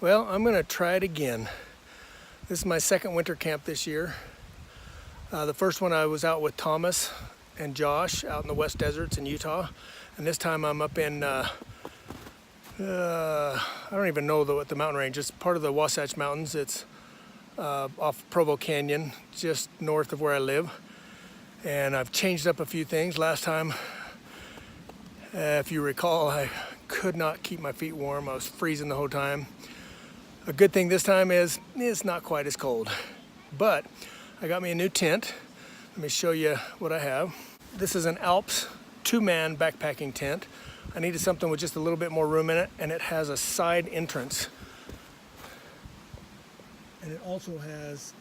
Well, I'm gonna try it again. This is my second winter camp this year. The first one I was out with Thomas and Josh out in the West Deserts in Utah. And this time I'm up in, I don't even know what the mountain range is. It's part of the Wasatch Mountains. It's off Provo Canyon, just north of where I live. And I've changed up a few things. Last time, if you recall, I could not keep my feet warm. I was freezing the whole time. A good thing this time is it's not quite as cold. But I got me a new tent. Let me show you what I have. This is an Alps 2-man backpacking tent. I needed something with just a little bit more room in it, and it has a side entrance. And it also has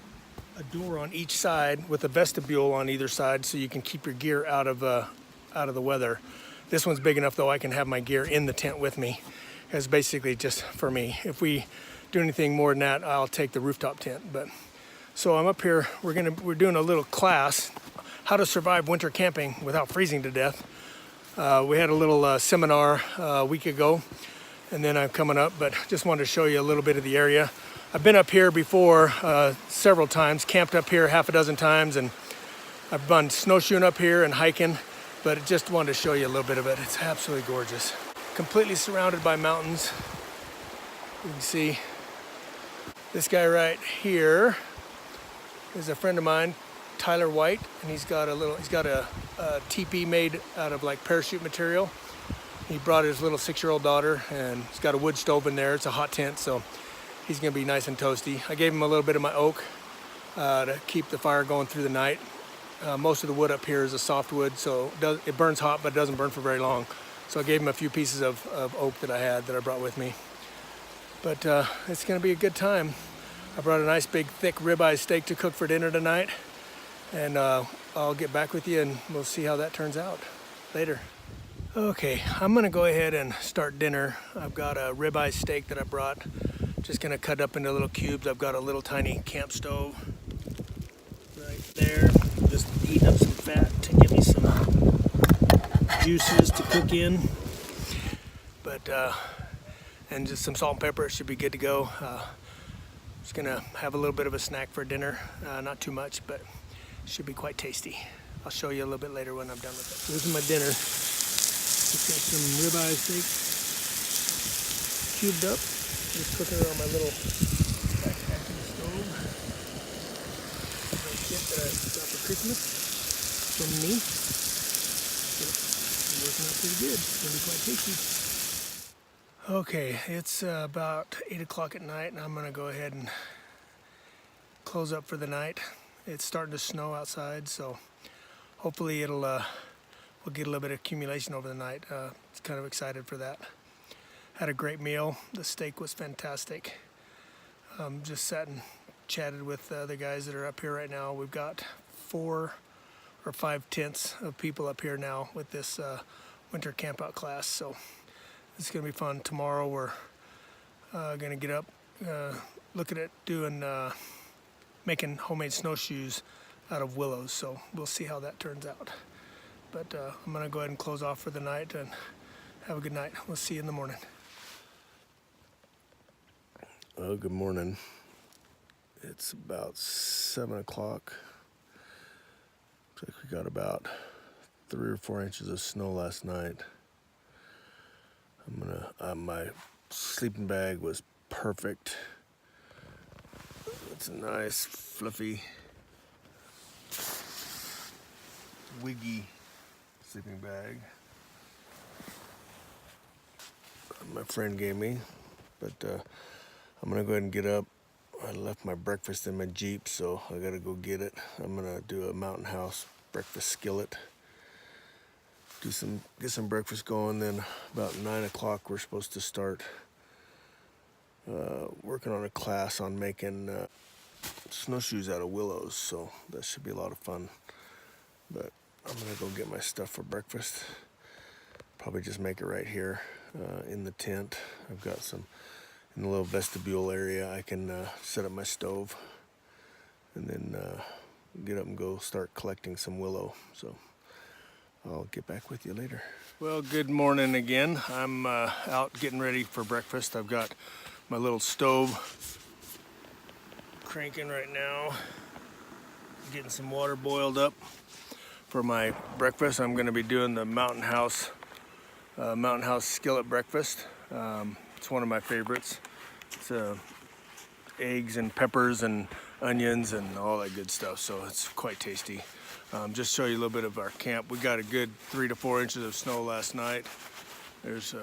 a door on each side with a vestibule on either side, so you can keep your gear out of the weather. This one's big enough though I can have my gear in the tent with me. It's basically just for me. If we do anything more than that, I'll take the rooftop tent. But so I'm up here. We're doing a little class, how to survive winter camping without freezing to death. We had a little seminar a week ago, and then I'm coming up, but just wanted to show you a little bit of the area. I've been up here before several times, camped up here half a dozen times, and I've been snowshoeing up here and hiking, but I just wanted to show you a little bit of it. It's absolutely gorgeous. Completely surrounded by mountains. You can see this guy right here is a friend of mine, Tyler White, and he's got a teepee made out of like parachute material. He brought his little 6-year-old daughter, and he's got a wood stove in there. It's a hot tent, so he's gonna be nice and toasty. I gave him a little bit of my oak to keep the fire going through the night. Most of the wood up here is a softwood, so it burns hot, but it doesn't burn for very long. So I gave him a few pieces of oak that I brought with me. But it's gonna be a good time. I brought a nice big thick ribeye steak to cook for dinner tonight, and I'll get back with you and we'll see how that turns out later. Okay, I'm gonna go ahead and start dinner. I've got a ribeye steak that I brought. Just gonna cut up into little cubes. I've got a little tiny camp stove right there. Just heating up some fat to give me some juices to cook in. But and just some salt and pepper. It should be good to go. Just gonna have a little bit of a snack for dinner. Not too much, but should be quite tasty. I'll show you a little bit later when I'm done with it. So this is my dinner. Just got some ribeye steak cubed up. Just cooking it on my little backpacking stove. My kit that I got for Christmas from me. It's working out pretty good. It's gonna be quite tasty. Okay, it's about 8 o'clock at night, and I'm gonna go ahead and close up for the night. It's starting to snow outside, so hopefully we'll get a little bit of accumulation over the night. It's kind of excited for that. Had a great meal. The steak was fantastic. Just sat and chatted with the other guys that are up here right now. We've got 4 or 5 tents of people up here now with this winter campout class, so it's gonna be fun. Tomorrow we're gonna get up, look at it doing making homemade snowshoes out of willows, so we'll see how that turns out. But I'm gonna go ahead and close off for the night and have a good night. We'll see you in the morning. Well, good morning. It's about 7 o'clock. Looks like we got about 3 or 4 inches of snow last night. My sleeping bag was perfect. It's a nice, fluffy, wiggy sleeping bag my friend gave me, but I'm gonna go ahead and get up. I left my breakfast in my Jeep, so I gotta go get it. I'm gonna do a Mountain House breakfast skillet. Get some breakfast going, then about 9 o'clock we're supposed to start working on a class on making snowshoes out of willows, so that should be a lot of fun. But I'm gonna go get my stuff for breakfast. Probably just make it right here in the tent. I've got some in the little vestibule area. I can set up my stove and then get up and go start collecting some willow. So I'll get back with you later. Well, good morning again. I'm out getting ready for breakfast. I've got my little stove cranking right now. Getting some water boiled up for my breakfast. I'm going to be doing the Mountain House skillet breakfast. It's one of my favorites. It's eggs and peppers and onions and all that good stuff, so it's quite tasty. Just show you a little bit of our camp. We got a good 3 to 4 inches of snow last night. There's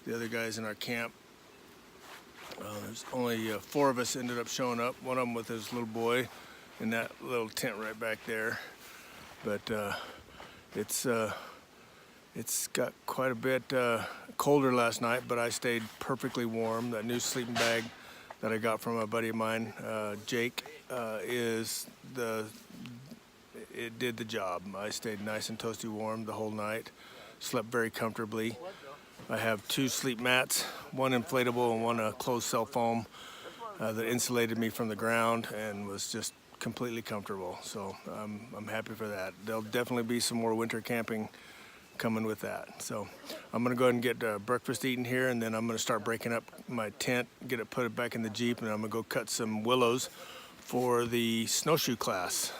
the other guys in our camp. There's only 4 of us ended up showing up. One of them with his little boy in that little tent right back there. But it's got quite a bit colder last night, but I stayed perfectly warm. That new sleeping bag that I got from a buddy of mine, Jake, it did the job. I stayed nice and toasty warm the whole night. Slept very comfortably. I have 2 sleep mats, one inflatable and one closed cell foam that insulated me from the ground and was just completely comfortable. So I'm happy for that. There'll definitely be some more winter camping coming with that. So I'm gonna go ahead and get breakfast eaten here, and then I'm gonna start breaking up my tent, get it put back in the Jeep, and I'm gonna go cut some willows for the snowshoe class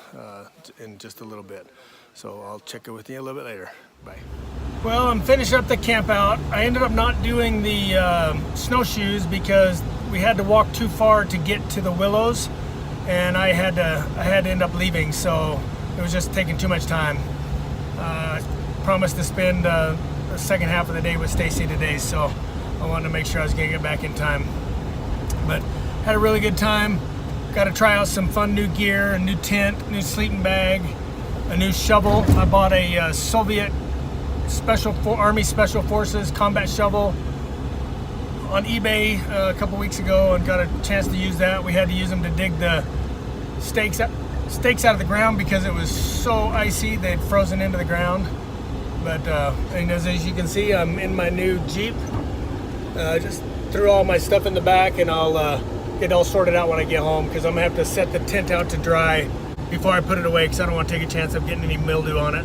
in just a little bit. So I'll check in with you a little bit later. Bye. Well, I'm finishing up the camp out. I ended up not doing the snowshoes because we had to walk too far to get to the willows, and I had to end up leaving, so it was just taking too much time. I promised to spend the second half of the day with Stacy today, so I wanted to make sure I was gonna get back in time. But had a really good time. Got to try out some fun new gear, a new tent, new sleeping bag, a new shovel. I bought a Soviet Army Special Forces combat shovel on eBay a couple weeks ago, and got a chance to use that. We had to use them to dig the stakes out of the ground because it was so icy they'd frozen into the ground. But and as you can see, I'm in my new Jeep. Just threw all my stuff in the back, and I'll get it all sorted out when I get home, because I'm gonna have to set the tent out to dry before I put it away, because I don't want to take a chance of getting any mildew on it.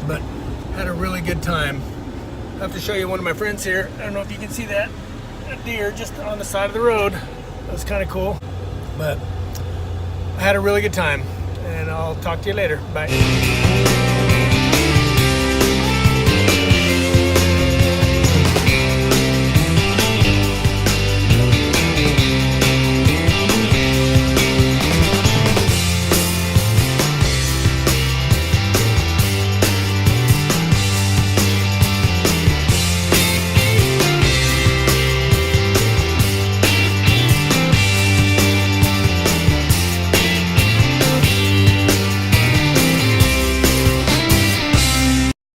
But had a really good time. I have to show you one of my friends here. I don't know if you can see that deer just on the side of the road. That was kind of cool. But I had a really good time, and I'll talk to you later. Bye.